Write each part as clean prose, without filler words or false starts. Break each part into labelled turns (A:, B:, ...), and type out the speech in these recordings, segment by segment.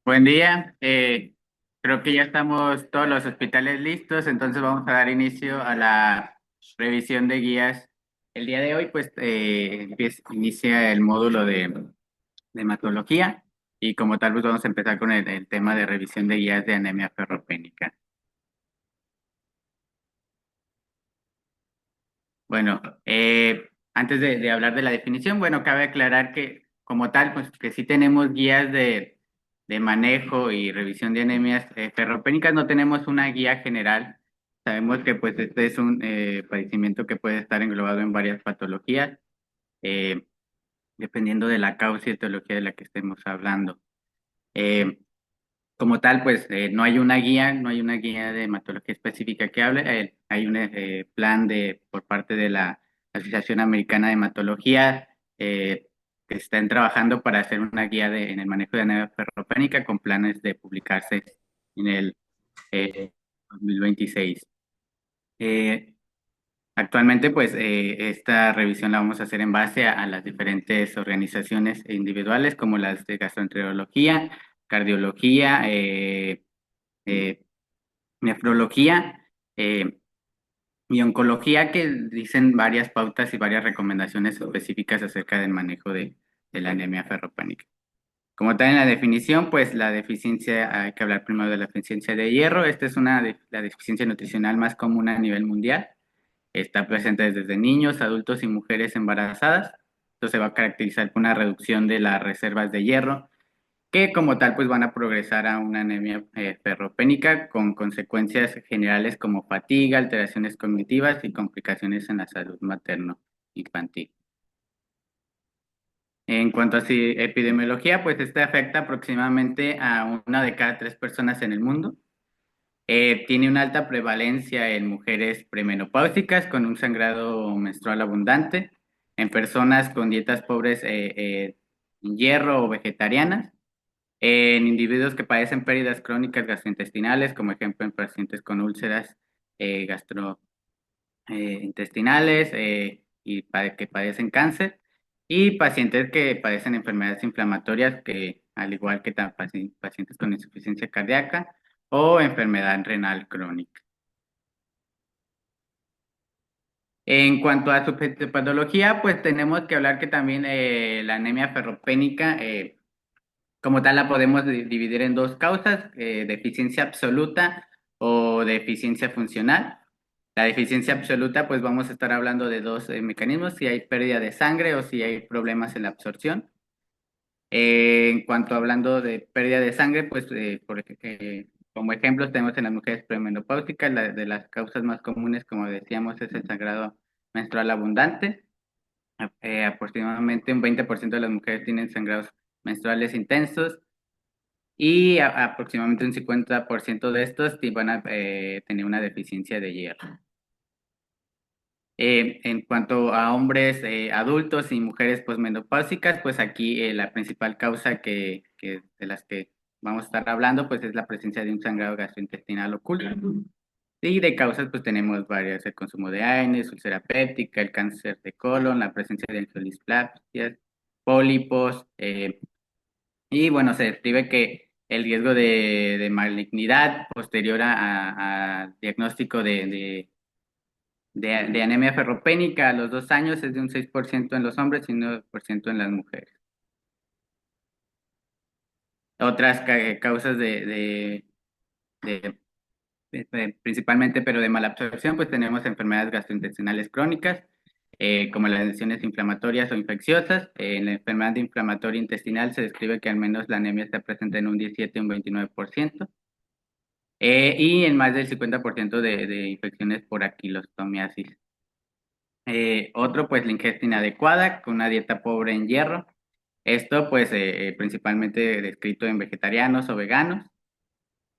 A: Buen día. Creo que ya estamos todos los hospitales listos, entonces vamos a dar inicio a la revisión de guías. El día de hoy, pues, inicia el módulo de hematología y como tal, pues vamos a empezar con el tema de revisión de guías de anemia ferropénica. Bueno, antes de hablar de la definición, bueno, cabe aclarar que como tal, pues que sí tenemos guías de manejo y revisión de anemias ferropénicas, no tenemos una guía general. Sabemos que pues este es un padecimiento que puede estar englobado en varias patologías, eh, dependiendo de la causa y etiología de la que estemos hablando. Eh, Como tal, pues no hay una guía, no hay una guía de hematología específica que hable. Hay un plan por parte de la Asociación Americana de Hematología que están trabajando para hacer una guía en el manejo de anemia ferropénica con planes de publicarse en el 2026. Eh, Actualmente, pues esta revisión la vamos a hacer en base a las diferentes organizaciones individuales como las de gastroenterología, cardiología, eh, nefrología y oncología, que dicen varias pautas y varias recomendaciones específicas acerca del manejo de la anemia ferropénica. Como tal en la definición, pues la deficiencia, hay que hablar primero de la deficiencia de hierro. Esta es la deficiencia nutricional más común a nivel mundial. Está presente desde niños, adultos y mujeres embarazadas. Esto se va a caracterizar por una reducción de las reservas de hierro, que como tal pues van a progresar a una anemia ferropénica con consecuencias generales como fatiga, alteraciones cognitivas y complicaciones en la salud materno-infantil. En cuanto a epidemiología, pues este afecta aproximadamente a una de cada tres personas en el mundo. Tiene una alta prevalencia en mujeres premenopáusicas con un sangrado menstrual abundante, en personas con dietas pobres en hierro o vegetarianas, en individuos que padecen pérdidas crónicas gastrointestinales, como ejemplo en pacientes con úlceras gastrointestinales que padecen cáncer, y pacientes que padecen enfermedades inflamatorias, que al igual que pacientes con insuficiencia cardíaca o enfermedad renal crónica. En cuanto a su patología, pues tenemos que hablar que también la anemia ferropénica, como tal, la podemos dividir en dos causas, deficiencia absoluta o deficiencia funcional. La deficiencia absoluta, pues vamos a estar hablando de dos mecanismos, si hay pérdida de sangre o si hay problemas en la absorción. En cuanto hablando de pérdida de sangre, pues como ejemplos tenemos en las mujeres premenopáusicas, de las causas más comunes, como decíamos, es el sangrado menstrual abundante. Aproximadamente un 20% de las mujeres tienen sangrados menstruales intensos y aproximadamente un 50% de estos van a tener una deficiencia de hierro. En cuanto a hombres adultos y mujeres posmenopáusicas, pues aquí la principal causa de las que vamos a estar hablando, pues es la presencia de un sangrado gastrointestinal oculto. Y de causas, pues tenemos varias: el consumo de AINES, úlcera péptica, el cáncer de colon, la presencia de angiodisplasias, pólipos, y bueno, se describe que el riesgo de malignidad posterior a diagnóstico de anemia ferropénica a los 2 años es de un 6% en los hombres y un 9% en las mujeres. Otras causas de- principalmente, pero de mala absorción, pues tenemos enfermedades gastrointestinales crónicas, como las lesiones inflamatorias o infecciosas. En la enfermedad inflamatoria intestinal se describe que al menos la anemia está presente en un 17 o un 29%, y en más del 50% de infecciones por aquilostomiasis. Otro, pues la ingesta inadecuada, con una dieta pobre en hierro. Esto, pues, principalmente descrito en vegetarianos o veganos.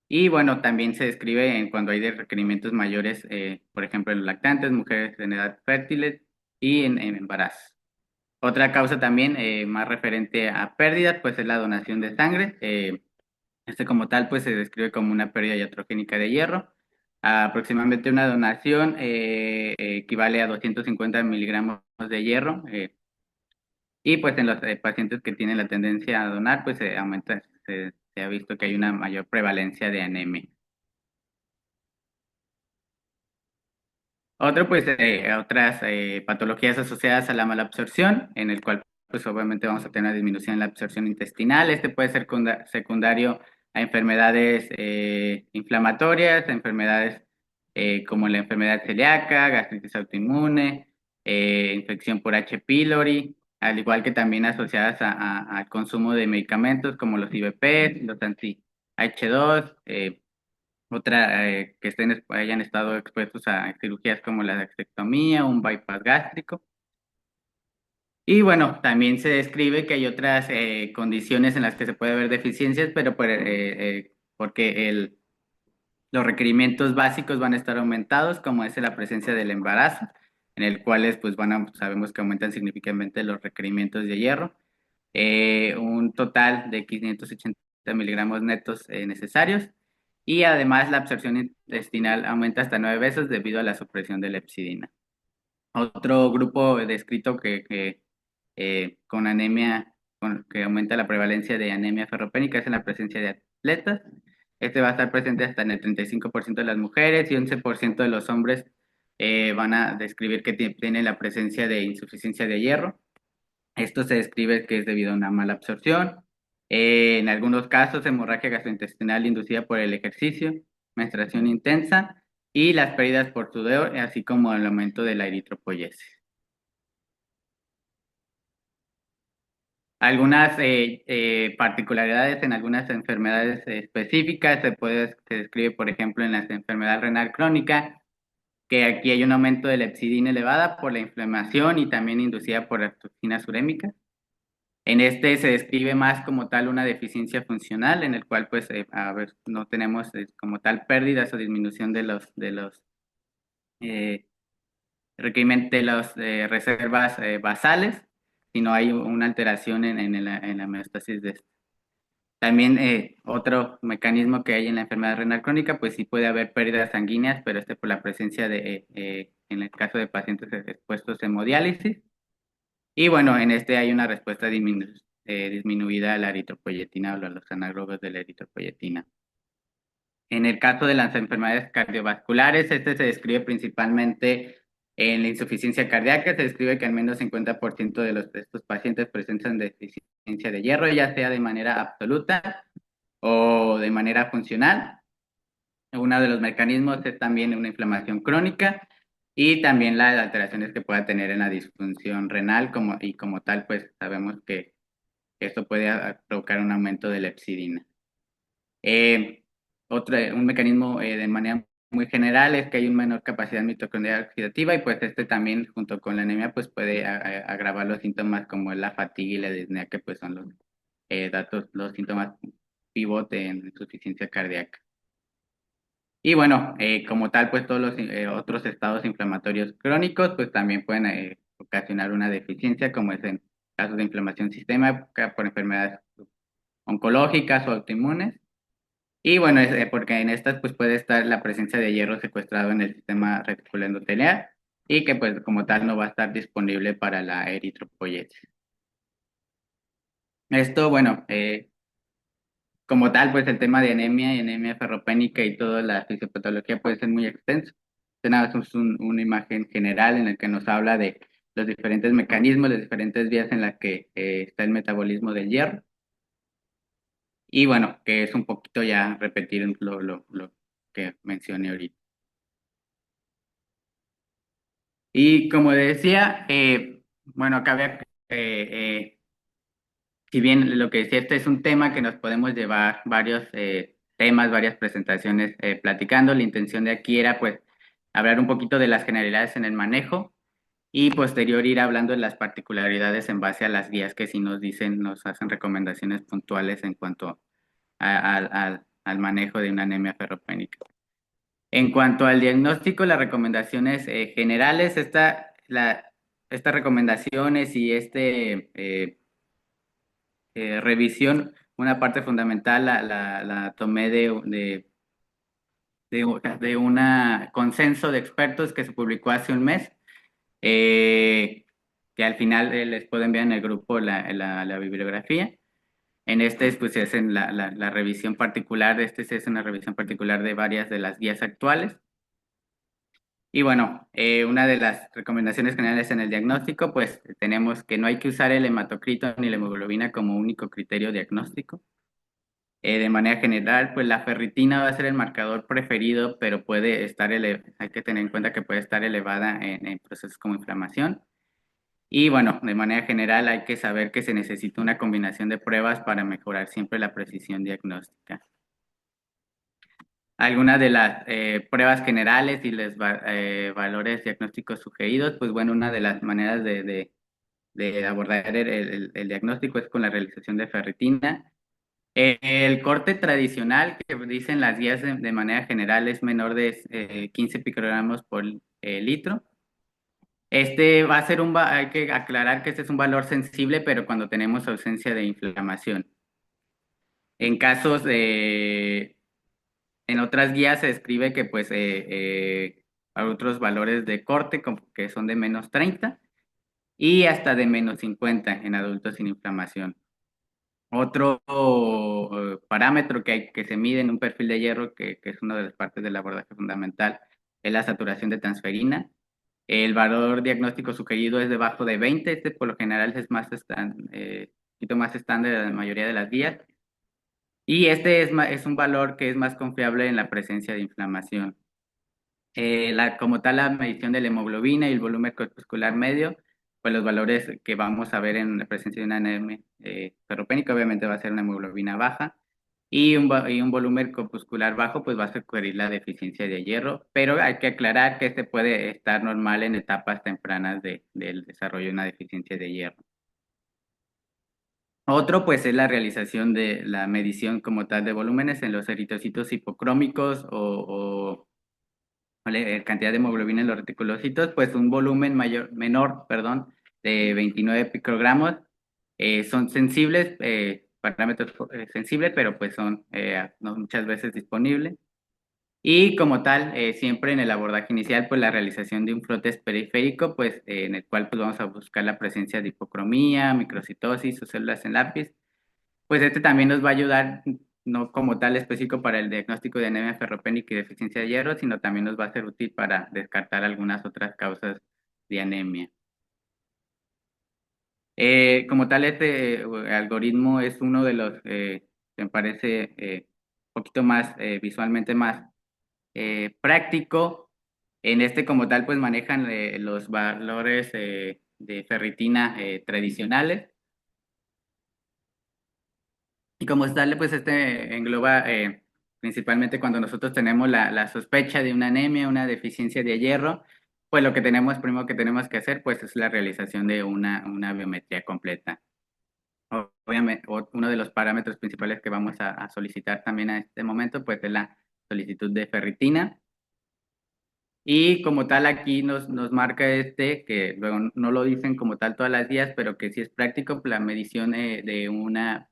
A: Y bueno, también se describe en cuando hay de requerimientos mayores, por ejemplo, en los lactantes, mujeres en edad fértil y en embarazo. Otra causa también más referente a pérdidas, pues es la donación de sangre. Este como tal, pues se describe como una pérdida iatrogénica de hierro. Aproximadamente una donación equivale a 250 miligramos de hierro. Y pues en los pacientes que tienen la tendencia a donar, pues se se ha visto que hay una mayor prevalencia de anemia. Otro, pues, otras patologías asociadas a la malabsorción, en el cual, pues, obviamente vamos a tener una disminución en la absorción intestinal. Este puede ser secundario a enfermedades inflamatorias, enfermedades como la enfermedad celíaca, gastritis autoinmune, infección por H. pylori, al igual que también asociadas al consumo de medicamentos como los IVP, los anti-H2, que hayan estado expuestos a cirugías como la gastrectomía, un bypass gástrico. Y bueno, también se describe que hay otras condiciones en las que se puede ver deficiencias, pero porque los requerimientos básicos van a estar aumentados, como es la presencia del embarazo, en el cual pues sabemos que aumentan significativamente los requerimientos de hierro. Un total de 580 miligramos netos necesarios, y además la absorción intestinal aumenta hasta 9 veces debido a la supresión de la hepcidina. Otro grupo descrito con anemia, que aumenta la prevalencia de anemia ferropénica, es en la presencia de atletas. Este va a estar presente hasta en el 35% de las mujeres, y 11% de los hombres van a describir que tienen la presencia de insuficiencia de hierro. Esto se describe que es debido a una mala absorción. En algunos casos, hemorragia gastrointestinal inducida por el ejercicio, menstruación intensa y las pérdidas por sudor, así como el aumento de la eritropoyesis. Algunas particularidades en algunas enfermedades específicas se describe, por ejemplo, en la enfermedad renal crónica, que aquí hay un aumento de la hepcidina elevada por la inflamación y también inducida por las toxinas urémicas. En este se describe más como tal una deficiencia funcional, en el cual pues a ver, no tenemos como tal pérdidas o disminución de los eh, requerimientos de las reservas basales, sino hay una alteración en la homeostasis de esto. También otro mecanismo que hay en la enfermedad renal crónica, pues sí puede haber pérdidas sanguíneas, pero por la presencia en el caso de pacientes expuestos a hemodiálisis. Y bueno, en este hay una respuesta disminuida a la eritropoyetina o a los análogos de la eritropoyetina. En el caso de las enfermedades cardiovasculares, este se describe principalmente en la insuficiencia cardíaca. Se describe que al menos 50% de estos pacientes presentan deficiencia de hierro, ya sea de manera absoluta o de manera funcional. Uno de los mecanismos es también una inflamación crónica, y también las alteraciones que pueda tener en la disfunción renal, y como tal, pues sabemos que esto puede provocar un aumento de la hepcidina. Eh, un mecanismo de manera muy general es que hay una menor capacidad mitocondrial oxidativa, y pues este también junto con la anemia pues puede agravar los síntomas como la fatiga y la disnea, que pues son los síntomas pivote en insuficiencia cardíaca. Y bueno, como tal, pues todos los otros estados inflamatorios crónicos, pues también pueden ocasionar una deficiencia, como es en casos de inflamación sistémica por enfermedades oncológicas o autoinmunes. Y bueno, porque en estas pues puede estar la presencia de hierro secuestrado en el sistema reticular endotelial, y que pues como tal no va a estar disponible para la eritropoyesis. Esto, bueno, como tal, pues el tema de anemia y anemia ferropénica y toda la fisiopatología puede ser muy extenso. Nada más es una imagen general en la que nos habla de los diferentes mecanismos, las diferentes vías en las que está el metabolismo del hierro. Y bueno, que es un poquito ya repetir lo que mencioné ahorita. Y como decía, bueno, cabe si bien lo que decía, este es un tema que nos podemos llevar varios temas, varias presentaciones platicando. La intención de aquí era pues hablar un poquito de las generalidades en el manejo, y posterior ir hablando de las particularidades en base a las guías que sí nos hacen recomendaciones puntuales en cuanto al manejo de una anemia ferropénica. En cuanto al diagnóstico, las recomendaciones generales, estas recomendaciones y revisión, una parte fundamental la tomé de un consenso de expertos que se publicó hace un mes, que al final les puedo enviar en el grupo la bibliografía. En este, pues se hacen la revisión particular, este se hace una revisión particular de varias de las guías actuales. Y bueno, una de las recomendaciones generales en el diagnóstico, pues tenemos que no hay que usar el hematocrito ni la hemoglobina como único criterio diagnóstico. De manera general, pues la ferritina va a ser el marcador preferido, pero puede estar hay que tener en cuenta que puede estar elevada en procesos como inflamación. Y bueno, de manera general hay que saber que se necesita una combinación de pruebas para mejorar siempre la precisión diagnóstica. Algunas de las pruebas generales y los valores diagnósticos sugeridos, pues bueno, una de las maneras de abordar el diagnóstico es con la realización de ferritina. El corte tradicional que dicen las guías de manera general es menor de 15 picogramos por litro. Este va a ser hay que aclarar que este es un valor sensible, pero cuando tenemos ausencia de inflamación. En casos en otras guías se describe que pues hay otros valores de corte como que son de -30 y hasta de -50 en adultos sin inflamación. Otro parámetro que se mide en un perfil de hierro, que es una de las partes del abordaje fundamental, es la saturación de transferina. El valor diagnóstico sugerido es debajo de 20, este por lo general es un poquito más estándar en la mayoría de las guías. Y este es un valor que es más confiable en la presencia de inflamación. Como tal, la medición de la hemoglobina y el volumen corpuscular medio, pues los valores que vamos a ver en la presencia de una anemia ferropénica, obviamente va a ser una hemoglobina baja, y un volumen corpuscular bajo, pues va a sugerir la deficiencia de hierro, pero hay que aclarar que este puede estar normal en etapas tempranas del desarrollo de una deficiencia de hierro. Otro, pues, es la realización de la medición como tal de volúmenes en los eritrocitos hipocrómicos o cantidad de hemoglobina en los reticulocitos, pues un volumen menor, perdón, de 29 picogramos. Son sensibles, parámetros sensibles, pero pues son no muchas veces disponibles. Y como tal, siempre en el abordaje inicial, pues la realización de un frotes periférico, pues en el cual pues vamos a buscar la presencia de hipocromía, microcitosis o células en lápiz. Pues este también nos va a ayudar, no como tal específico para el diagnóstico de anemia ferropénica y deficiencia de hierro, sino también nos va a ser útil para descartar algunas otras causas de anemia. Como tal, este algoritmo es uno de los que me parece un poquito más visualmente más práctico. En este como tal, pues manejan los valores de ferritina tradicionales. Y como tal, pues este engloba principalmente cuando nosotros tenemos la sospecha de una anemia, una deficiencia de hierro, pues lo que tenemos, primero que tenemos que hacer, pues es la realización de una biometría completa. Obviamente, uno de los parámetros principales que vamos a solicitar también a este momento, pues es la solicitud de ferritina. Y como tal aquí nos marca que luego no lo dicen como tal todas las guías, pero que sí es práctico la medición de una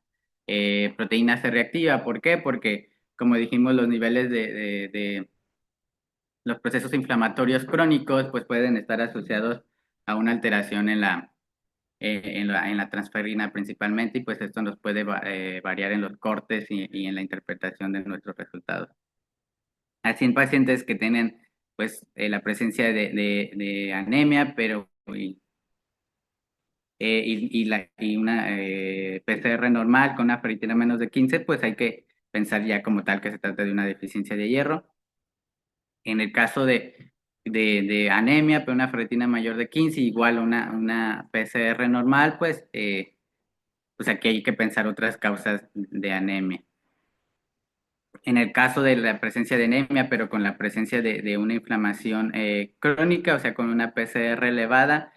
A: proteína C reactiva. ¿Por qué? Porque como dijimos, los niveles de los procesos inflamatorios crónicos pues pueden estar asociados a una alteración en la transferrina principalmente y pues esto nos puede variar en los cortes y en la interpretación de nuestros resultados. Así en pacientes que tienen pues la presencia de anemia, pero y una PCR normal con una ferritina menos de 15, pues hay que pensar ya como tal que se trata de una deficiencia de hierro. En el caso de anemia, pero una ferritina mayor de 15, igual una PCR normal, pues aquí hay que pensar otras causas de anemia. En el caso de la presencia de anemia, pero con la presencia de una inflamación crónica, o sea, con una PCR elevada,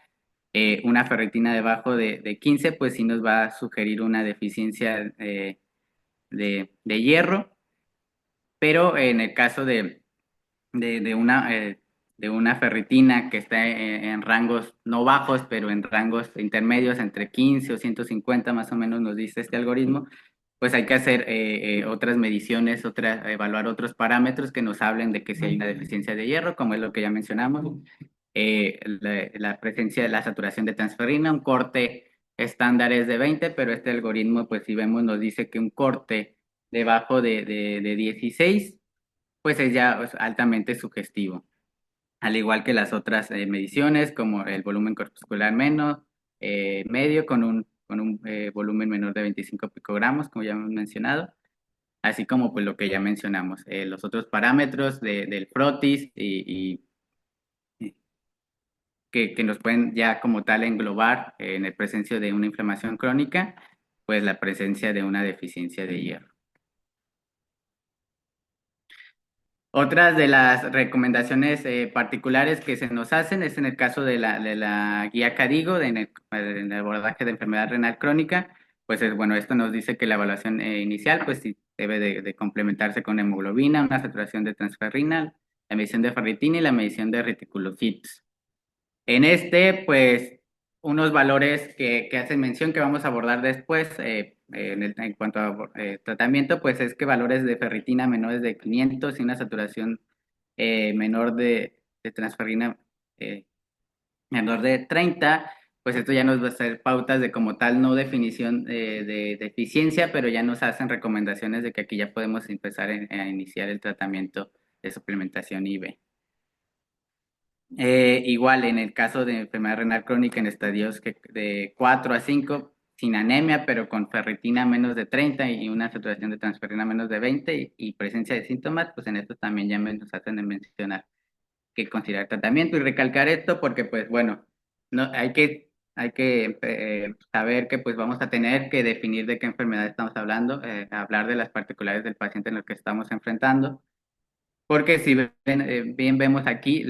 A: una ferritina debajo de 15, pues sí nos va a sugerir una deficiencia de hierro, pero en el caso de, de una, eh, de una ferritina que está en rangos no bajos, pero en rangos intermedios entre 15 o 150 más o menos nos dice este algoritmo, pues hay que hacer otras mediciones, evaluar otros parámetros que nos hablen de que si hay una deficiencia de hierro, como es lo que ya mencionamos, la presencia de la saturación de transferrina, un corte estándar es de 20, pero este algoritmo, pues si vemos, nos dice que un corte debajo de 16, pues es ya altamente sugestivo, al igual que las otras mediciones, como el volumen corpuscular medio, con un volumen menor de 25 picogramos, como ya hemos mencionado, así como pues lo que ya mencionamos, los otros parámetros del frotis y que nos pueden ya como tal englobar en el presencia de una inflamación crónica, pues la presencia de una deficiencia de hierro. Otras de las recomendaciones particulares que se nos hacen es en el caso de la guía CADIGO, en el abordaje de enfermedad renal crónica, pues bueno, esto nos dice que la evaluación inicial pues sí debe de complementarse con hemoglobina, una saturación de transferrina, la medición de ferritina y la medición de reticulocitos. En este, pues, unos valores que hacen mención que vamos a abordar después en cuanto a tratamiento, pues es que valores de ferritina menores de 500 y una saturación menor de transferrina eh, menor de 30, pues esto ya nos va a hacer pautas de como tal, no definición de deficiencia, pero ya nos hacen recomendaciones de que aquí ya podemos empezar a iniciar el tratamiento de suplementación IV. Igual en el caso de enfermedad renal crónica en estadios de 4 a 5 sin anemia, pero con ferritina menos de 30 y una saturación de transferrina menos de 20 y presencia de síntomas, pues en esto también ya nos hacen de mencionar que considerar tratamiento y recalcar esto porque pues bueno, no, hay que saber que pues vamos a tener que definir de qué enfermedad estamos hablando, hablar de las particularidades del paciente en el que estamos enfrentando. Porque si bien vemos aquí,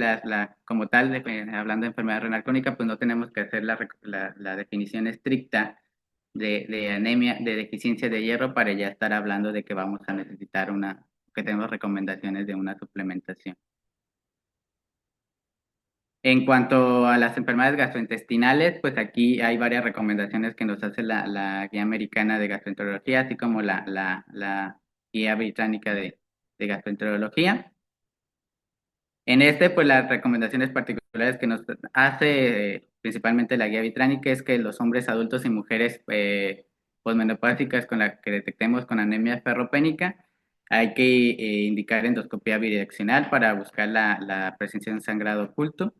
A: como tal, hablando de enfermedad renal crónica, pues no tenemos que hacer la definición estricta de anemia, de deficiencia de hierro, para ya estar hablando de que vamos a necesitar que tenemos recomendaciones de una suplementación. En cuanto a las enfermedades gastrointestinales, pues aquí hay varias recomendaciones que nos hace la Guía Americana de Gastroenterología, así como la Guía Británica de Gastroenterología. En este, pues las recomendaciones particulares que nos hace principalmente la guía Vitránica es que los hombres adultos y mujeres posmenopáusicas con la que detectemos con anemia ferropénica, hay que indicar endoscopía bidireccional para buscar la presencia de un sangrado oculto.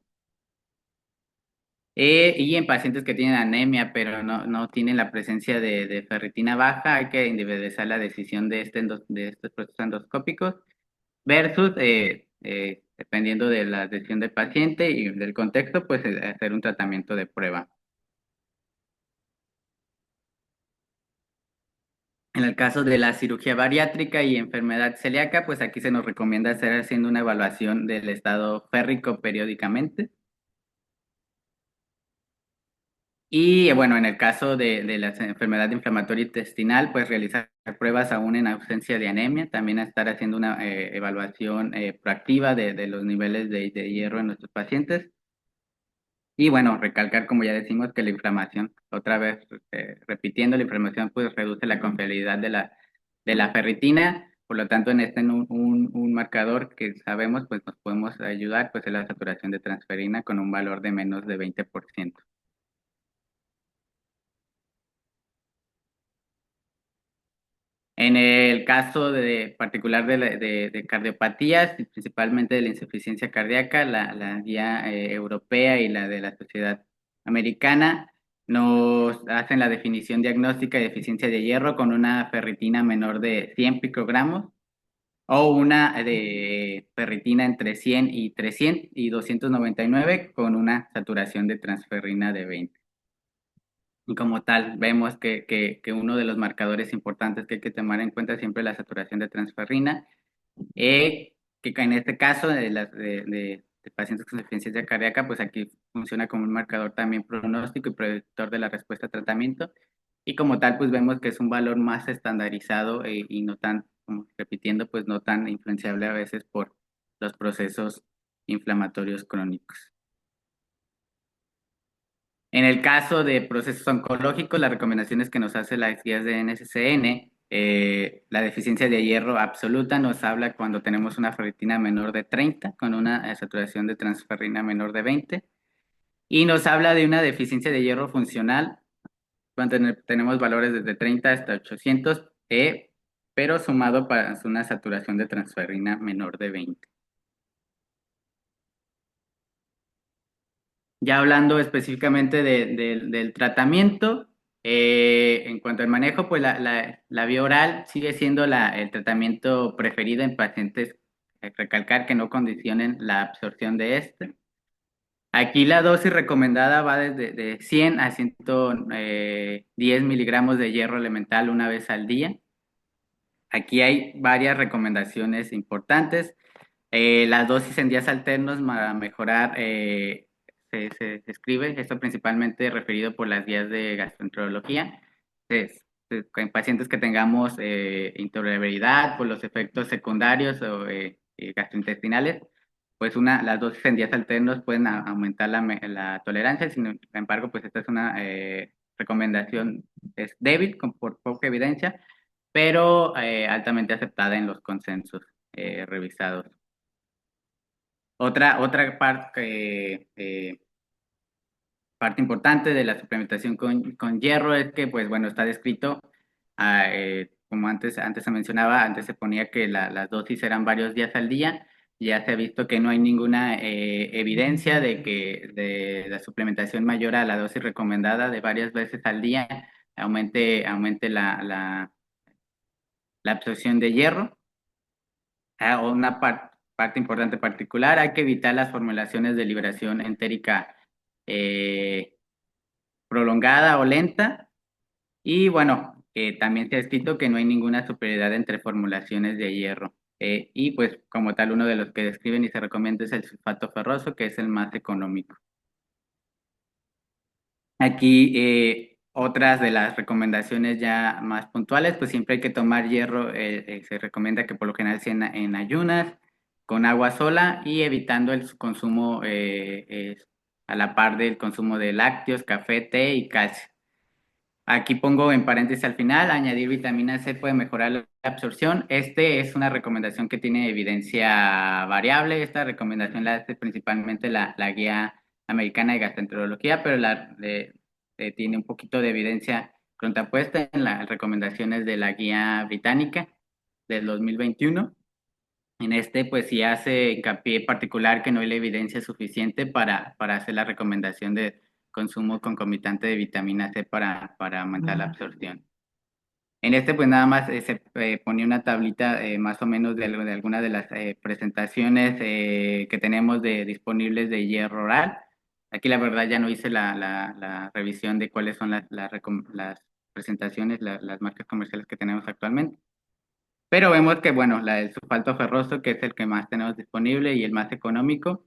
A: Y en pacientes que tienen anemia, pero no tienen la presencia de ferritina baja, hay que individualizar la decisión de estos procesos endoscópicos versus, dependiendo de la decisión del paciente y del contexto, pues hacer un tratamiento de prueba. En el caso de la cirugía bariátrica y enfermedad celíaca, pues aquí se nos recomienda hacer haciendo una evaluación del estado férrico periódicamente. Y bueno, en el caso de la enfermedad inflamatoria intestinal, pues realizar pruebas aún en ausencia de anemia, también estar haciendo una evaluación proactiva de los niveles de hierro en nuestros pacientes. Y bueno, recalcar, como ya decimos, que la inflamación, otra vez repitiendo, la inflamación pues reduce la confiabilidad de la ferritina, por lo tanto en un marcador que sabemos pues nos podemos ayudar, pues es la saturación de transferina con un valor de menos de 20%. En el caso particular de cardiopatías, y principalmente de la insuficiencia cardíaca, la guía europea y la de la Sociedad Americana nos hacen la definición diagnóstica de deficiencia de hierro con una ferritina menor de 100 picogramos o una de ferritina entre 100 y 300 y 299 con una saturación de transferrina de 20. Y como tal, vemos que uno de los marcadores importantes que hay que tomar en cuenta siempre es la saturación de transferrina, que en este caso de pacientes con insuficiencia cardíaca, pues aquí funciona como un marcador también pronóstico y predictor de la respuesta a tratamiento. Y como tal, pues vemos que es un valor más estandarizado y no tan, como repitiendo, pues no tan influenciable a veces por los procesos inflamatorios crónicos. En el caso de procesos oncológicos, las recomendaciones que nos hace las guías de NCCN, la deficiencia de hierro absoluta nos habla cuando tenemos una ferritina menor de 30 con una saturación de transferrina menor de 20 y nos habla de una deficiencia de hierro funcional tenemos valores desde 30 hasta 800, pero sumado para una saturación de transferrina menor de 20. Ya hablando específicamente del tratamiento, en cuanto al manejo, pues la vía oral sigue siendo el tratamiento preferido en pacientes, recalcar que no condicionen la absorción de este. Aquí la dosis recomendada va desde de 100 a 110 miligramos de hierro elemental una vez al día. Aquí hay varias recomendaciones importantes. Las dosis en días alternos para mejorar, se escribe, esto principalmente referido por las guías de gastroenterología. En pacientes que tengamos intolerabilidad por los efectos secundarios o gastrointestinales, pues las dosis en días alternos pueden aumentar la tolerancia. Sin embargo, pues esta es una recomendación, es débil, por poca evidencia, pero altamente aceptada en los consensos revisados. Otra parte importante de la suplementación con hierro es que, pues bueno, está descrito, como antes se mencionaba, antes se ponía que las dosis eran varios días al día. Ya se ha visto que no hay ninguna evidencia de que de la suplementación mayor a la dosis recomendada de varias veces al día aumente la absorción de hierro. Una parte importante particular, hay que evitar las formulaciones de liberación entérica eh, prolongada o lenta. Y bueno, también se ha escrito que no hay ninguna superioridad entre formulaciones de hierro. Y pues como tal, uno de los que describen y se recomienda es el sulfato ferroso, que es el más económico. Aquí otras de las recomendaciones ya más puntuales, pues siempre hay que tomar hierro, se recomienda que por lo general sea en ayunas, con agua sola y evitando el consumo a la par del consumo de lácteos, café, té y calcio. Aquí pongo en paréntesis al final, añadir vitamina C puede mejorar la absorción. Este es una recomendación que tiene evidencia variable. Esta recomendación la hace principalmente la guía americana de gastroenterología, pero tiene un poquito de evidencia contrapuesta en las recomendaciones de la guía británica del 2021. En este, pues sí hace hincapié particular que no hay la evidencia suficiente para hacer la recomendación de consumo concomitante de vitamina C para aumentar la absorción. En este, pues nada más se ponía una tablita más o menos de algunas de las presentaciones que tenemos disponibles de hierro oral. Aquí la verdad ya no hice la revisión de cuáles son las presentaciones, las marcas comerciales que tenemos actualmente. Pero vemos que, bueno, el sulfato ferroso, que es el que más tenemos disponible y el más económico,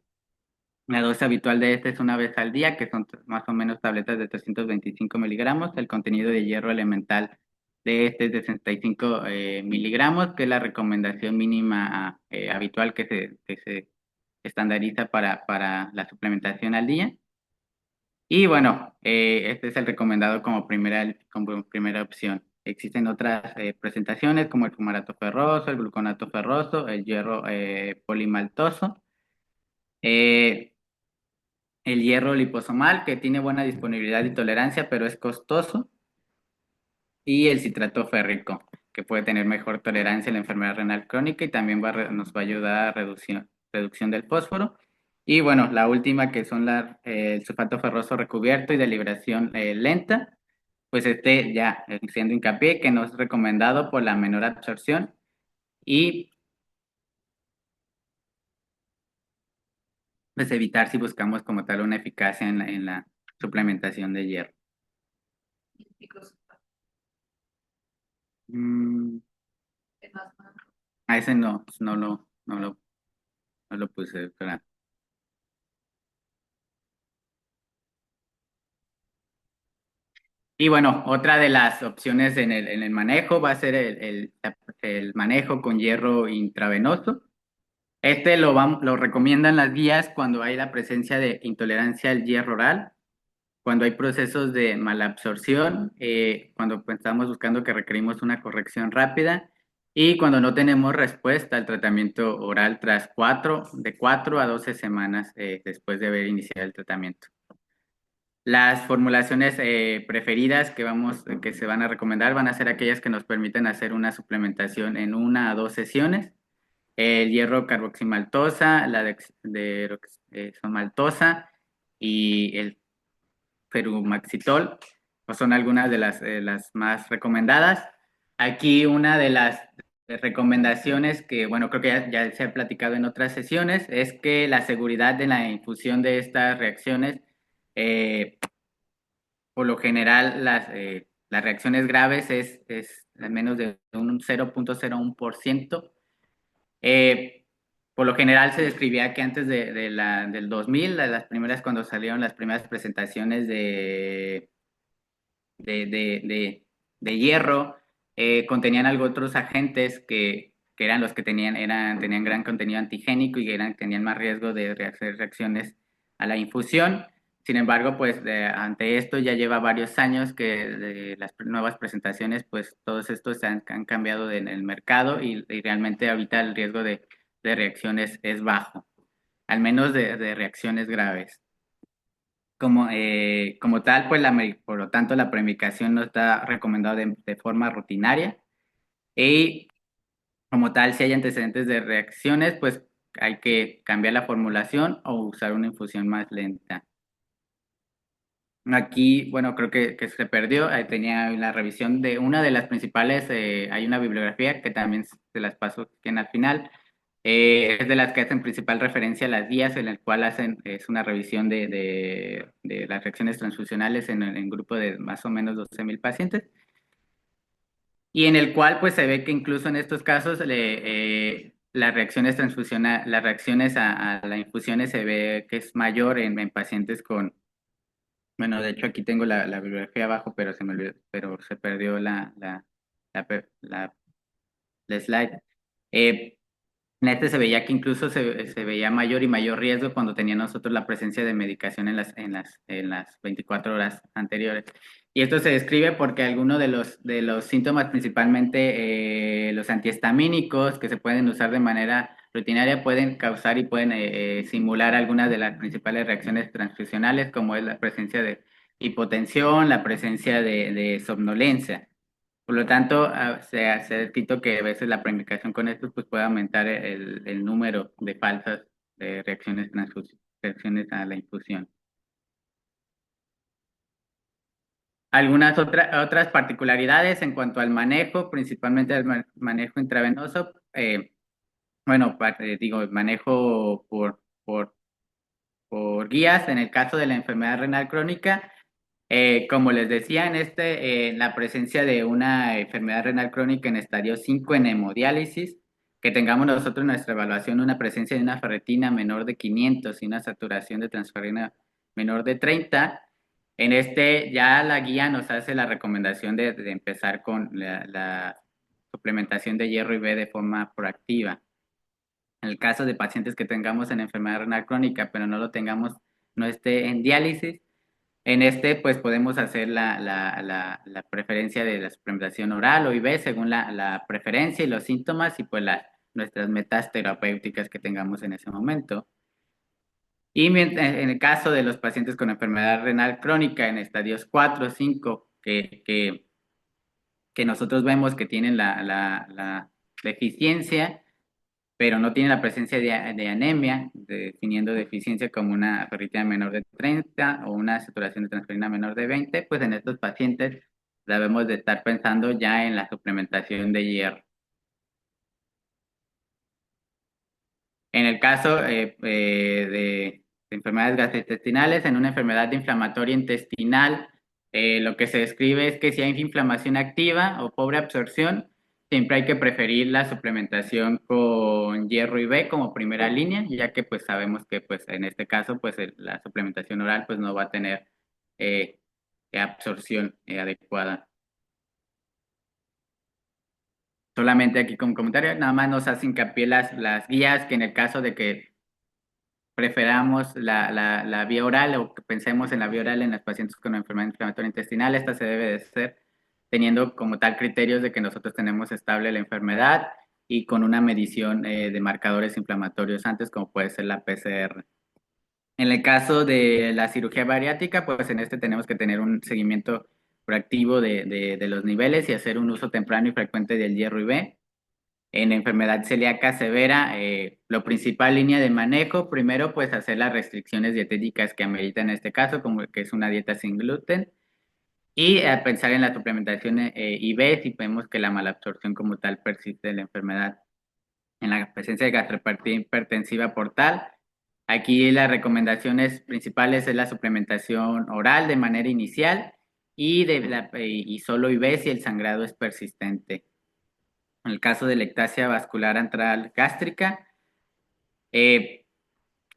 A: la dosis habitual de este es una vez al día, que son más o menos tabletas de 325 miligramos. El contenido de hierro elemental de este es de 65 miligramos, que es la recomendación mínima habitual que se estandariza para la suplementación al día. Y bueno, este es el recomendado como primera opción. Existen otras presentaciones como el fumarato ferroso, el gluconato ferroso, el hierro polimaltoso, eh, el hierro liposomal, que tiene buena disponibilidad y tolerancia, pero es costoso, y el citrato férrico, que puede tener mejor tolerancia a la enfermedad renal crónica y también nos va a ayudar a reducción del fósforo. Y bueno, la última que son el sulfato ferroso recubierto y de liberación lenta, pues ya siendo hincapié que no es recomendado por la menor absorción y pues evitar si buscamos como tal una eficacia en la suplementación de hierro. Mm, a ese no lo puse, espera. Y bueno, otra de las opciones en el manejo va a ser el manejo con hierro intravenoso. Este lo recomiendan las guías cuando hay la presencia de intolerancia al hierro oral, cuando hay procesos de malabsorción, cuando pues, estamos buscando que requerimos una corrección rápida y cuando no tenemos respuesta al tratamiento oral tras de 4 a 12 semanas después de haber iniciado el tratamiento. Las formulaciones preferidas que se van a recomendar van a ser aquellas que nos permiten hacer una suplementación en 1 a 2 sesiones. El hierro carboximaltosa, la dexomaltosa y el ferumaxitol, pues son algunas de las más recomendadas. Aquí una de las recomendaciones que, bueno, creo que ya se ha platicado en otras sesiones, es que la seguridad de la infusión de estas reacciones, eh, por lo general, las reacciones graves es al menos de un 0,01%. Eh, por lo general se describía que antes del 2000, las primeras, cuando salieron las primeras presentaciones de, de, de, de hierro, contenían algo otros agentes que eran los que tenían gran contenido antigénico y tenían más riesgo de hacer reacciones a la infusión. Sin embargo, pues ante esto ya lleva varios años que de las nuevas presentaciones, pues todos estos han cambiado en el mercado y realmente ahorita el riesgo de reacciones es bajo, al menos de reacciones graves. Como tal, pues por lo tanto la premicación no está recomendada de forma rutinaria y como tal, si hay antecedentes de reacciones, pues hay que cambiar la formulación o usar una infusión más lenta. Aquí, bueno, creo que se perdió. Ahí tenía la revisión de una de las principales. Hay una bibliografía que también se las paso aquí al final. Es de las que hacen principal referencia a las guías, en el cual es una revisión de las reacciones transfusionales en grupo de más o menos 12,000 pacientes. Y en el cual pues se ve que incluso en estos casos las reacciones las reacciones a las infusiones se ve que es mayor en pacientes con, bueno, de hecho aquí tengo la bibliografía abajo, pero se me olvidó, pero se perdió la, per- la slide. Eh, en este se veía que incluso se veía mayor y mayor riesgo cuando tenía nosotros la presencia de medicación en las 24 horas anteriores. Y esto se describe porque algunos de los síntomas, principalmente los antihistamínicos que se pueden usar de manera rutinaria, pueden causar y pueden simular algunas de las principales reacciones transfusionales, como es la presencia de hipotensión, la presencia de somnolencia. Por lo tanto, se ha descrito que a veces la premicación con esto pues, puede aumentar el número de falsas reacciones a la infusión. Algunas otras particularidades en cuanto al manejo, principalmente el manejo intravenoso, bueno, digo, manejo por guías en el caso de la enfermedad renal crónica. Como les decía, la presencia de una enfermedad renal crónica en estadio 5 en hemodiálisis, que tengamos nosotros en nuestra evaluación una presencia de una ferritina menor de 500 y una saturación de transferrina menor de 30, ya la guía nos hace la recomendación de empezar con la suplementación de hierro y B de forma proactiva. En el caso de pacientes que tengamos en enfermedad renal crónica, pero no esté en diálisis, pues podemos hacer la preferencia de la suplementación oral o IV según la preferencia y los síntomas y pues nuestras metas terapéuticas que tengamos en ese momento. Y en el caso de los pacientes con enfermedad renal crónica en estadios 4 o 5, que nosotros vemos que tienen la deficiencia, pero no tiene la presencia de anemia, definiendo deficiencia como una ferritina menor de 30 o una saturación de transferina menor de 20, pues en estos pacientes debemos de estar pensando ya en la suplementación de hierro. En el caso de enfermedades gastrointestinales, en una enfermedad inflamatoria intestinal, lo que se describe es que si hay inflamación activa o pobre absorción, siempre hay que preferir la suplementación con hierro y B como primera línea, ya que pues sabemos que pues en este caso pues la suplementación oral pues no va a tener eh, absorción adecuada. Solamente aquí como comentario, nada más nos hace hincapié las guías que en el caso de que preferamos la vía oral o que pensemos en la vía oral en los pacientes con enfermedad inflamatoria intestinal, esta se debe de hacer teniendo como tal criterios de que nosotros tenemos estable la enfermedad y con una medición de marcadores inflamatorios antes, como puede ser la PCR. En el caso de la cirugía bariátrica, pues en este tenemos que tener un seguimiento proactivo de los niveles y hacer un uso temprano y frecuente del hierro IV. En enfermedad celíaca severa, lo principal línea de manejo, primero pues hacer las restricciones dietéticas que ameritan en este caso, como que es una dieta sin gluten, y pensar en la suplementación IV si vemos que la malabsorción como tal persiste de la enfermedad. En la presencia de gastropatía hipertensiva portal, aquí las recomendaciones principales es la suplementación oral de manera inicial y solo IV si el sangrado es persistente. En el caso de ectasia vascular antral gástrica, eh,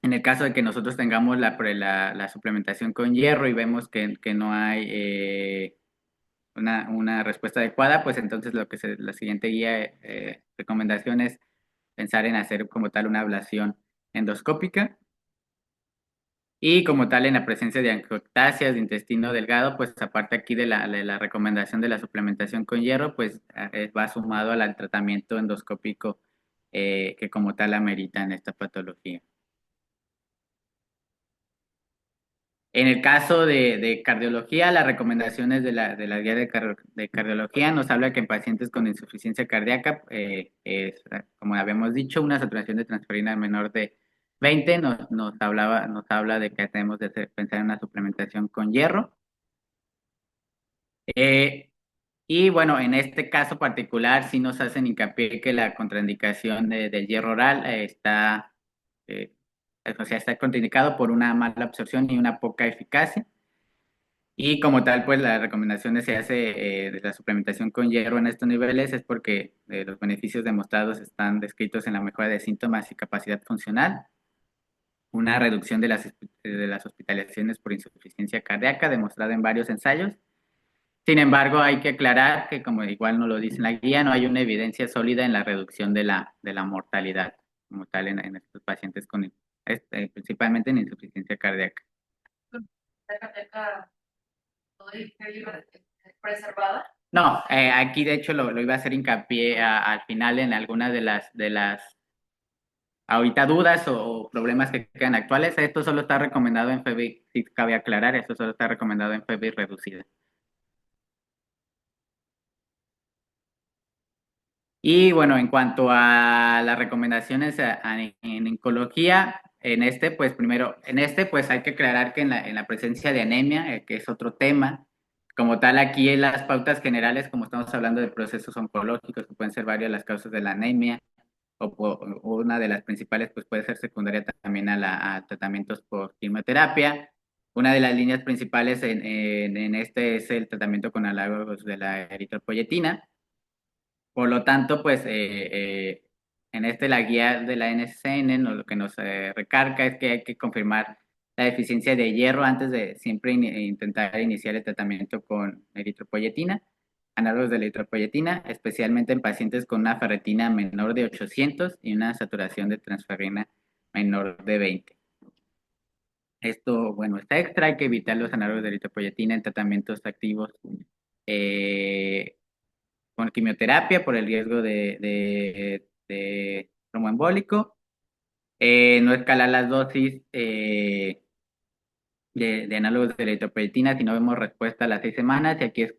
A: en el caso de que nosotros tengamos la suplementación con hierro y vemos que no hay una respuesta adecuada, pues entonces la siguiente guía, recomendación es pensar en hacer como tal una ablación endoscópica. Y como tal, en la presencia de angioctasias de intestino delgado, pues aparte aquí de la recomendación de la suplementación con hierro, pues va sumado al tratamiento endoscópico que como tal amerita en esta patología. En el caso de cardiología, las recomendaciones de la guía de cardiología nos habla que en pacientes con insuficiencia cardíaca, como habíamos dicho, una saturación de transferrina menor de 20 nos habla de que tenemos de pensar en una suplementación con hierro. Eh, y bueno, en este caso particular sí nos hacen hincapié que la contraindicación del hierro oral eh, o sea, está contraindicado por una mala absorción y una poca eficacia. Y como tal, pues la recomendación se hace de la suplementación con hierro en estos niveles es porque los beneficios demostrados están descritos en la mejora de síntomas y capacidad funcional, una reducción de las hospitalizaciones por insuficiencia cardíaca demostrada en varios ensayos. Sin embargo, hay que aclarar que, como igual no lo dice en la guía, no hay una evidencia sólida en la reducción de la mortalidad como tal en estos pacientes principalmente en insuficiencia cardíaca. ¿La cardíaca preservada? No, aquí de hecho lo iba a hacer hincapié al final en algunas de las ahorita dudas o problemas que quedan actuales. Esto solo está recomendado en FEBI, si cabe aclarar, esto solo está recomendado en FEBI reducida. Y bueno, en cuanto a las recomendaciones en oncología, pues hay que aclarar que en la presencia de anemia, que es otro tema, como tal aquí en las pautas generales, como estamos hablando de procesos oncológicos, que pueden ser varias las causas de la anemia, o una de las principales pues puede ser secundaria también a tratamientos por quimioterapia. Una de las líneas principales en este es el tratamiento con halagos de la eritropoyetina. Por lo tanto, pues en la guía de la NCCN lo que nos recarga es que hay que confirmar la deficiencia de hierro antes de siempre intentar iniciar el tratamiento con eritropoyetina, análogos de la eritropoyetina, especialmente en pacientes con una ferritina menor de 800 y una saturación de transferrina menor de 20. Esto, bueno, está extra, hay que evitar los análogos de eritropoyetina en tratamientos activos eh, con quimioterapia por el riesgo de tromboembólico, no escalar las dosis de análogos de eritropoyetina si no vemos respuesta a las 6 semanas, y aquí es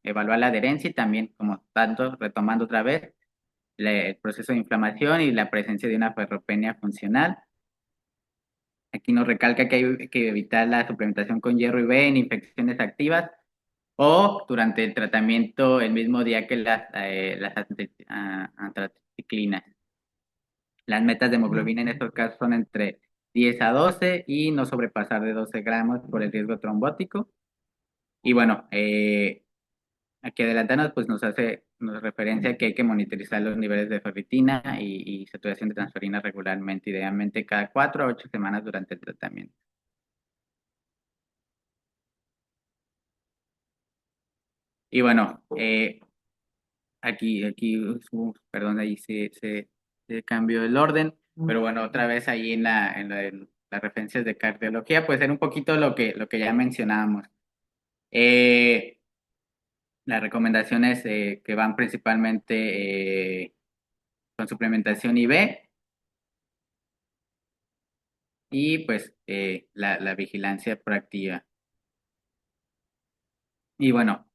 A: evaluar la adherencia y también, como tanto, retomando otra vez, el proceso de inflamación y la presencia de una ferropenia funcional. Aquí nos recalca que hay que evitar la suplementación con hierro IV en infecciones activas o durante el tratamiento el mismo día que las antraciclinas. Las metas de hemoglobina en estos casos son entre 10 a 12 y no sobrepasar de 12 gramos por el riesgo trombótico. Y bueno, aquí adelantando, pues nos referencia que hay que monitorizar los niveles de ferritina y saturación de transferina regularmente, idealmente cada 4 a 8 semanas durante el tratamiento. Y bueno, perdón, ahí se cambió el orden, pero bueno, otra vez ahí en las referencias de cardiología, pues era un poquito lo que ya mencionábamos. Eh, las recomendaciones que van principalmente con suplementación IV, y pues la vigilancia proactiva. Y bueno,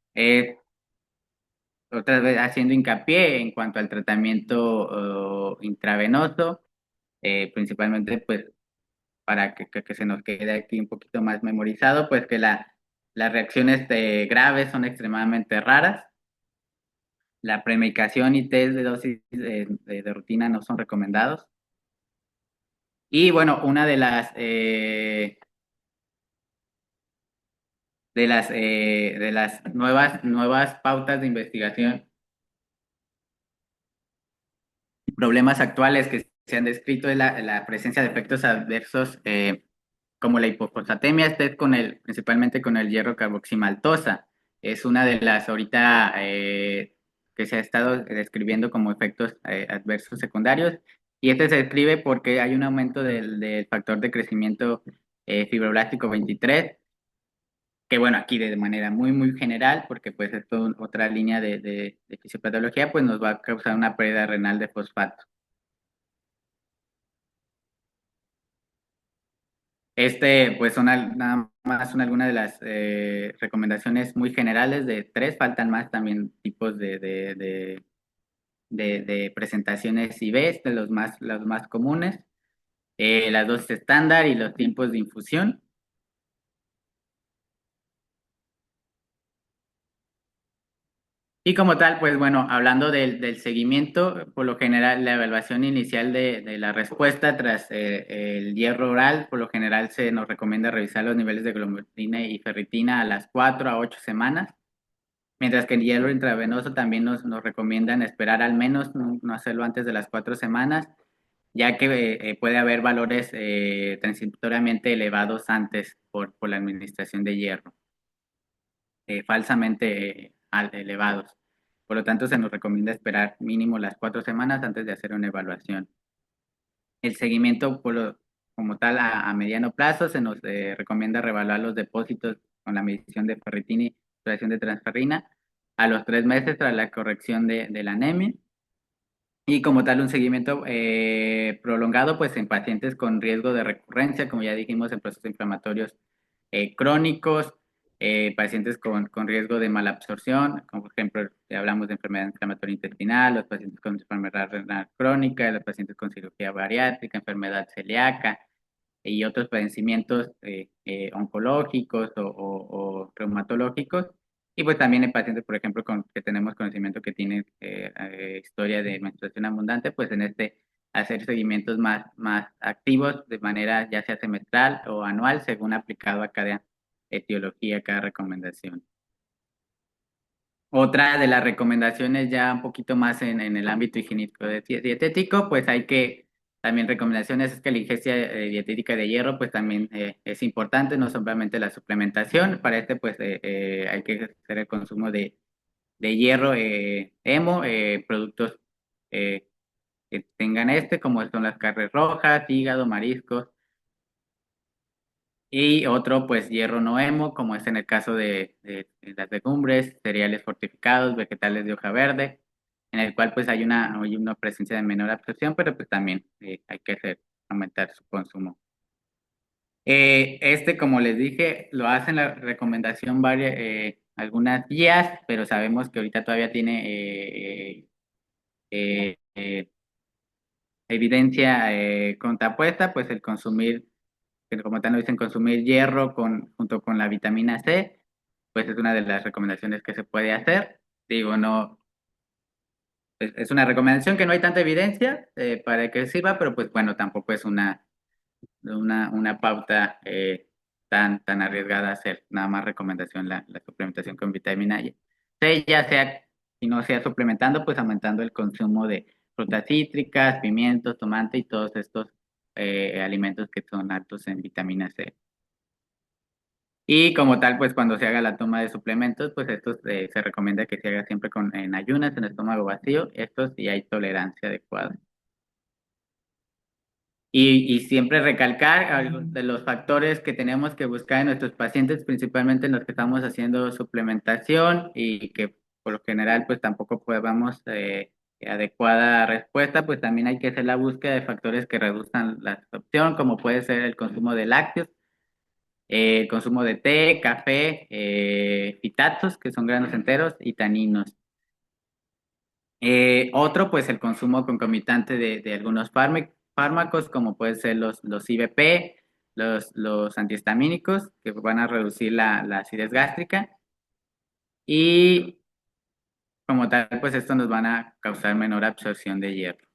A: otra vez haciendo hincapié en cuanto al tratamiento intravenoso, principalmente pues para que se nos quede aquí un poquito más memorizado, pues que las reacciones graves son extremadamente raras. La premedicación y test de dosis de rutina no son recomendados. Y bueno, una de las nuevas pautas de investigación, problemas actuales que se han descrito es la presencia de efectos adversos como la hipofosfatemia, principalmente con el hierro carboximaltosa. Es una de las ahorita que se ha estado describiendo como efectos adversos secundarios. Y este se describe porque hay un aumento del factor de crecimiento fibroblástico 23, que bueno, aquí de manera muy general, porque pues esto otra línea de fisiopatología, pues nos va a causar una pérdida renal de fosfato. Pues nada más son algunas de las recomendaciones muy generales de tres, faltan más también tipos de presentaciones IBs, de los más comunes, las dosis estándar y los tiempos de infusión. Y como tal, pues bueno, hablando del seguimiento, por lo general la evaluación inicial de la respuesta tras el hierro oral, por lo general se nos recomienda revisar los niveles de globulina y ferritina a las 4 a 8 semanas. Mientras que el hierro intravenoso también nos recomiendan esperar al menos, no hacerlo antes de las 4 semanas, ya que puede haber valores transitoriamente elevados antes por la administración de hierro, falsamente elevados. Por lo tanto, se nos recomienda esperar mínimo las 4 semanas antes de hacer una evaluación. El seguimiento como tal a mediano plazo se nos recomienda reevaluar los depósitos con la medición de ferritina y extracción de transferrina a los 3 meses tras la corrección de la anemia. Y como tal, un seguimiento prolongado pues en pacientes con riesgo de recurrencia, como ya dijimos, en procesos inflamatorios crónicos, pacientes con riesgo de malabsorción, como por ejemplo, hablamos de enfermedad inflamatoria intestinal, los pacientes con enfermedad renal crónica, los pacientes con cirugía bariátrica, enfermedad celíaca y otros padecimientos oncológicos o reumatológicos. Y pues también en pacientes, por ejemplo, que tenemos conocimiento que tienen historia de menstruación abundante, pues en hacer seguimientos más activos de manera ya sea semestral o anual, según aplicado a cada etiología, cada recomendación. Otra de las recomendaciones ya un poquito más en el ámbito higiénico dietético, pues hay que, también recomendaciones es que la ingesta dietética de hierro pues también es importante, no solamente la suplementación, para pues hay que hacer el consumo de hierro hemo, productos eh, que tengan como son las carnes rojas, hígado, mariscos, y otro, pues hierro no hemo, como es en el caso de las legumbres, cereales fortificados, vegetales de hoja verde, en el cual pues hay una presencia de menor absorción, pero pues también hay que aumentar su consumo. Como les dije, lo hacen la recomendación algunas guías, pero sabemos que ahorita todavía tiene evidencia contrapuesta, pues el consumir, que como tal nos dicen, consumir hierro junto con la vitamina C, pues es una de las recomendaciones que se puede hacer. Digo, no, es una recomendación que no hay tanta evidencia para que sirva, pero pues bueno, tampoco es una pauta tan arriesgada a hacer nada más recomendación la suplementación con vitamina C, ya sea, si no sea suplementando, pues aumentando el consumo de frutas cítricas, pimientos, tomate y todos estos alimentos que son altos en vitamina C. Y como tal, pues cuando se haga la toma de suplementos, pues estos se recomienda que se haga siempre en ayunas, en estómago vacío, estos si hay tolerancia adecuada. Y siempre recalcar algunos de los factores que tenemos que buscar en nuestros pacientes, principalmente en los que estamos haciendo suplementación y que por lo general pues tampoco podamos adecuada respuesta, pues también hay que hacer la búsqueda de factores que reduzcan la absorción, como puede ser el consumo de lácteos, el consumo de té, café, fitatos, que son granos enteros, y taninos. Otro, pues el consumo concomitante de algunos fármacos, como pueden ser los IVP, los antihistamínicos, que van a reducir la acidez gástrica, y como tal, pues esto nos van a causar menor absorción de hierro.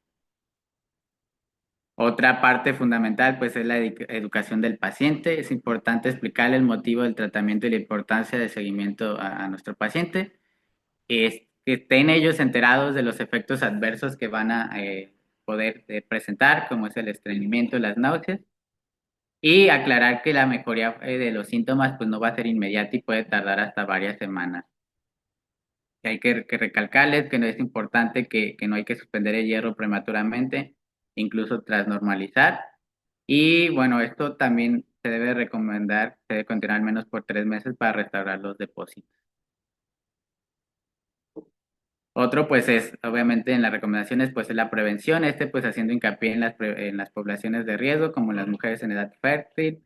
A: Otra parte fundamental, pues, es la educación del paciente. Es importante explicarle el motivo del tratamiento y la importancia del seguimiento a nuestro paciente. Es que estén ellos enterados de los efectos adversos que van a poder presentar, como es el estreñimiento, las náuseas, y aclarar que la mejoría de los síntomas, pues, no va a ser inmediata y puede tardar hasta varias semanas. Hay que recalcarles que no es importante que no hay que suspender el hierro prematuramente, incluso tras normalizar. Y bueno, esto también se debe recomendar, se debe continuar al menos por 3 meses para restaurar los depósitos. Otro, pues, es obviamente en las recomendaciones, pues, es la prevención, pues haciendo hincapié en las poblaciones de riesgo, como las mujeres en edad fértil,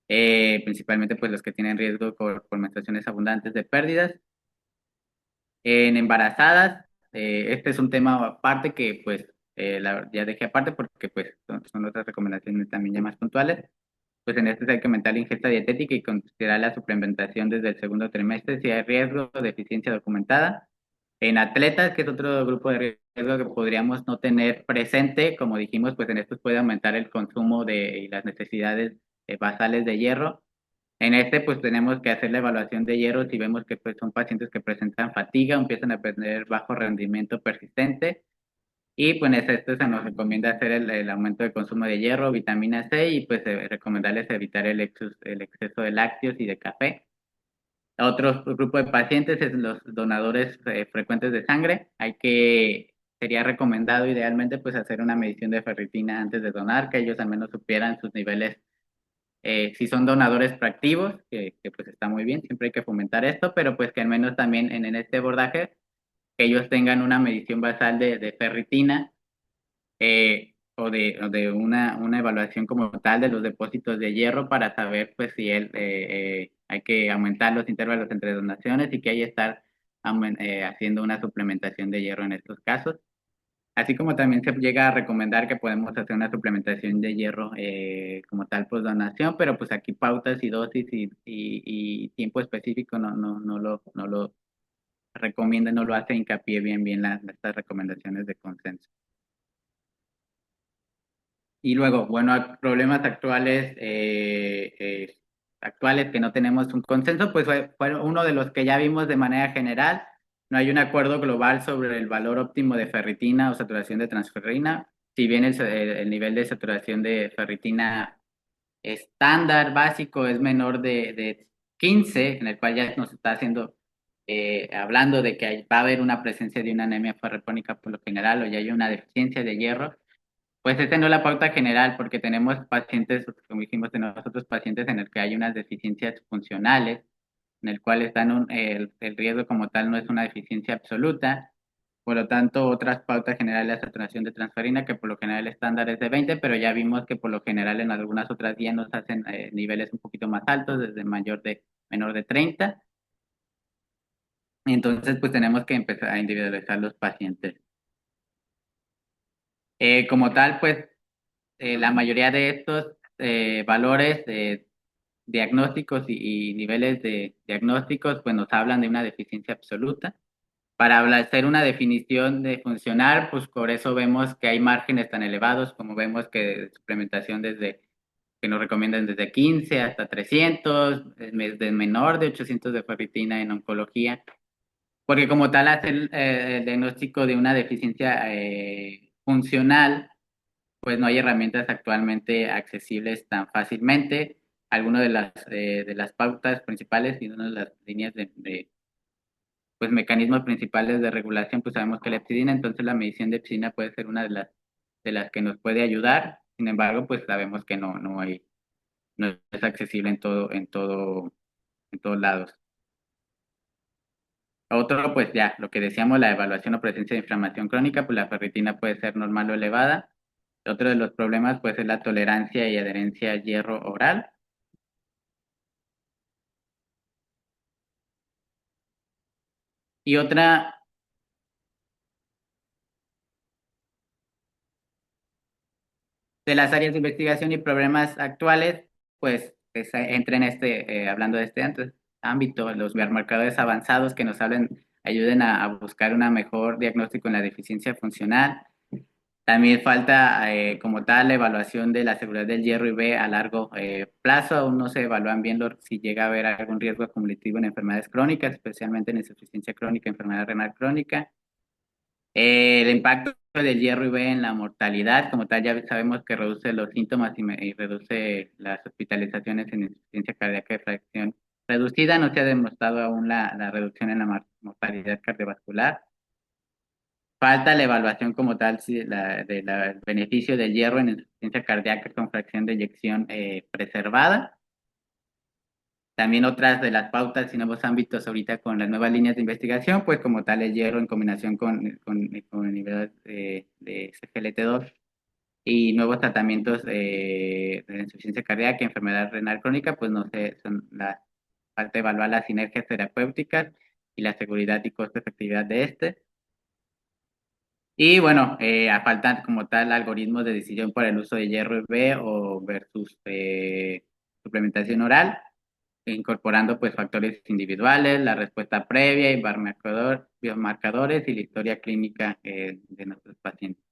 A: principalmente pues los que tienen riesgo por menstruaciones abundantes de pérdidas. En embarazadas, este es un tema aparte que pues ya dejé aparte porque pues son otras recomendaciones también ya más puntuales. Pues en este hay que aumentar la ingesta dietética y considerar la suplementación desde el segundo trimestre si hay riesgo de deficiencia documentada. En atletas, que es otro grupo de riesgo que podríamos no tener presente, como dijimos, pues en estos puede aumentar el consumo y las necesidades basales de hierro. En este, pues tenemos que hacer la evaluación de hierro si vemos que pues, son pacientes que presentan fatiga, empiezan a tener bajo rendimiento persistente. Y pues en esto se nos recomienda hacer el aumento de consumo de hierro, vitamina C y pues recomendarles evitar el exceso de lácteos y de café. Otro grupo de pacientes es los donadores frecuentes de sangre. Sería recomendado idealmente pues hacer una medición de ferritina antes de donar, que ellos al menos supieran sus niveles si son donadores proactivos, que pues está muy bien, siempre hay que fomentar esto, pero pues que al menos también en este abordaje, que ellos tengan una medición basal de ferritina o de una evaluación como tal de los depósitos de hierro para saber pues si hay que aumentar los intervalos entre donaciones y que hay que estar haciendo una suplementación de hierro en estos casos. Así como también se llega a recomendar que podemos hacer una suplementación de hierro como tal por donación, pero pues aquí pautas y dosis y tiempo específico no lo recomienda, no lo hace hincapié bien estas recomendaciones de consenso. Y luego, bueno, problemas actuales que no tenemos un consenso, pues fue uno de los que ya vimos de manera general. No hay un acuerdo global sobre el valor óptimo de ferritina o saturación de transferrina. Si bien el nivel de saturación de ferritina estándar básico es menor de 15, en el cual ya nos está hablando de que va a haber una presencia de una anemia ferropónica por lo general o ya hay una deficiencia de hierro, pues esa no es la pauta general, porque tenemos pacientes, como dijimos, tenemos otros pacientes en el que hay unas deficiencias funcionales, en el cual el riesgo como tal no es una deficiencia absoluta. Por lo tanto, otras pautas generales de saturación de transferina, que por lo general el estándar es de 20, pero ya vimos que por lo general en algunas otras guías nos hacen niveles un poquito más altos, desde menor de 30. Entonces, pues tenemos que empezar a individualizar los pacientes. Como tal, pues la mayoría de estos valores diagnósticos y niveles de diagnósticos pues nos hablan de una deficiencia absoluta. Para hacer una definición de funcional, pues por eso vemos que hay márgenes tan elevados, como vemos que suplementación que nos recomiendan desde 15 hasta 300, desde menor de 800 de ferritina en oncología, porque como tal hacer el diagnóstico de una deficiencia funcional pues no hay herramientas actualmente accesibles tan fácilmente. Algunas de las pautas principales y una de las líneas pues mecanismos principales de regulación, pues sabemos que la epsidina, entonces la medición de epsidina puede ser una de las que nos puede ayudar. Sin embargo, pues sabemos que no es accesible en todos lados. Otro, pues ya, lo que decíamos, la evaluación o presencia de inflamación crónica, pues la ferritina puede ser normal o elevada. Otro de los problemas, pues, es la tolerancia y adherencia al hierro oral. Y otra de las áreas de investigación y problemas actuales, pues, entra en hablando de este ámbito, los biomarcadores avanzados que nos ayuden a buscar una mejor diagnóstico en la deficiencia funcional. También falta como tal la evaluación de la seguridad del hierro y B a largo plazo. Aún no se evalúan bien si llega a haber algún riesgo acumulativo en enfermedades crónicas, especialmente en insuficiencia crónica, enfermedad renal crónica. El impacto del hierro y B en la mortalidad, como tal, ya sabemos que reduce los síntomas y reduce las hospitalizaciones en insuficiencia cardíaca de fracción reducida. No se ha demostrado aún la reducción en la mortalidad cardiovascular. Falta la evaluación como tal del beneficio del hierro en insuficiencia cardíaca con fracción de eyección preservada. También otras de las pautas y nuevos ámbitos ahorita con las nuevas líneas de investigación, pues como tal el hierro en combinación con inhibidores de SGLT2 y nuevos tratamientos de insuficiencia cardíaca y enfermedad renal crónica, pues no sé, falta evaluar las sinergias terapéuticas y la seguridad y costo-efectividad de este. Y bueno, a falta como tal algoritmos de decisión para el uso de hierro B o versus suplementación oral, incorporando pues factores individuales, la respuesta previa y biomarcadores y la historia clínica de nuestros pacientes.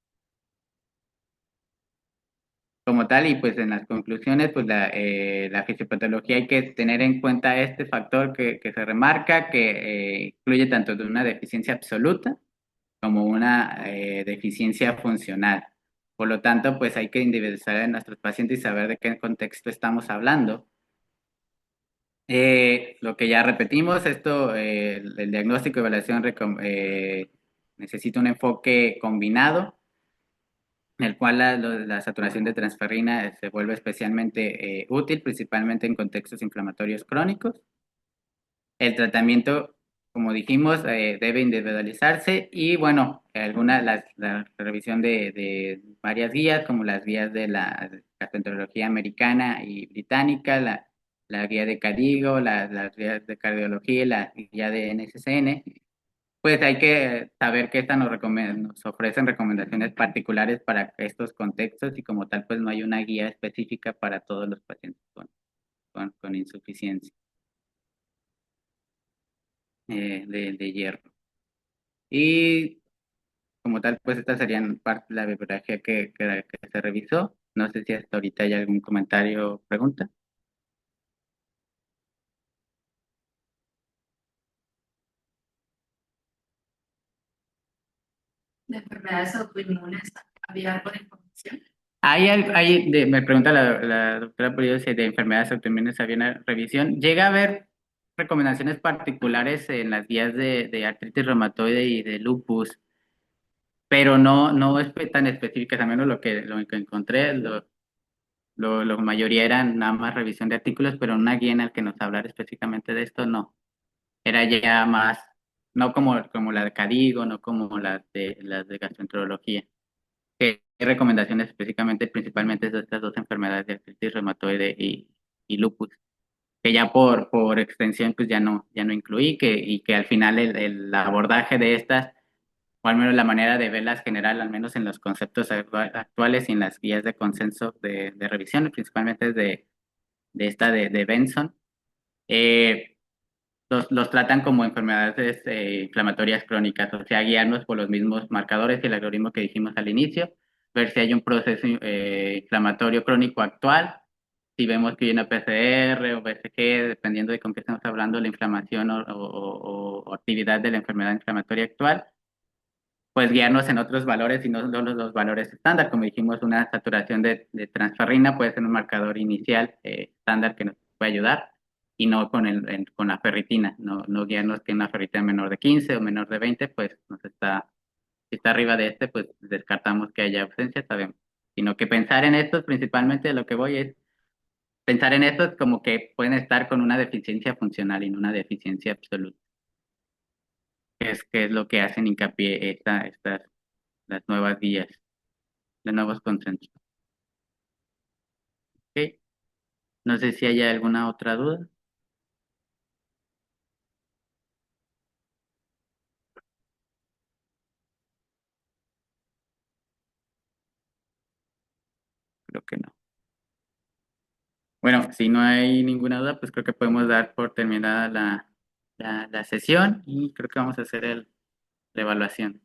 A: Como tal, y pues en las conclusiones, pues la fisiopatología hay que tener en cuenta este factor que se remarca, que incluye tanto de una deficiencia absoluta, como una deficiencia funcional. Por lo tanto, pues hay que individualizar a nuestros pacientes y saber de qué contexto estamos hablando. Lo que ya repetimos, el diagnóstico y evaluación necesita un enfoque combinado, en el cual la saturación de transferrina se vuelve especialmente útil, principalmente en contextos inflamatorios crónicos. El tratamiento, como dijimos, debe individualizarse y bueno, la revisión de varias guías, como las guías de la gastroenterología americana y británica, la guía de CADIGO, las guías de cardiología y la guía de NSCN, pues hay que saber que nos ofrecen recomendaciones particulares para estos contextos y como tal, pues no hay una guía específica para todos los pacientes con insuficiencia de hierro. Y como tal, pues estas serían parte de la bibliografía que se revisó. No sé si hasta ahorita hay algún comentario o pregunta.
B: De enfermedades autoinmunes, ¿había algo de información?
A: Me pregunta la doctora Pulido si de enfermedades autoinmunes había una revisión. ¿Llega a haber recomendaciones particulares en las guías de artritis reumatoide y de lupus? Pero no tan específicas, a menos lo que encontré, la mayoría eran nada más revisión de artículos, pero una guía en la que nos hablara específicamente de esto, no. Era ya más, no como la de Cadigo, no como las de gastroenterología. ¿Qué recomendaciones específicamente, principalmente de estas dos enfermedades de artritis reumatoide y lupus? Que ya por extensión pues ya no incluí, y que al final el abordaje de estas, o al menos la manera de verlas general, al menos en los conceptos actuales y en las guías de consenso de revisión, principalmente de esta de Benson, eh, los tratan como enfermedades inflamatorias crónicas, o sea, guiarnos por los mismos marcadores y el algoritmo que dijimos al inicio, ver si hay un proceso inflamatorio crónico actual, si vemos que hay una PCR o BCG, dependiendo de con qué estamos hablando, la inflamación o actividad de la enfermedad inflamatoria actual, pues guiarnos en otros valores y no solo los valores estándar. Como dijimos, una saturación de transferrina puede ser un marcador inicial estándar que nos puede ayudar y no con la ferritina, no guiarnos que una ferritina menor de 15 o menor de 20, pues si está arriba de este, pues descartamos que haya ausencia, sabemos. Sino que pensar en estos, principalmente lo que voy es pensar en estos como que pueden estar con una deficiencia funcional y no una deficiencia absoluta. qué es lo que hacen hincapié las nuevas guías, los nuevos consensos. ¿Ok? No sé si hay alguna otra duda. Creo que no. Bueno, si no hay ninguna duda, pues creo que podemos dar por terminada la sesión y creo que vamos a hacer la evaluación.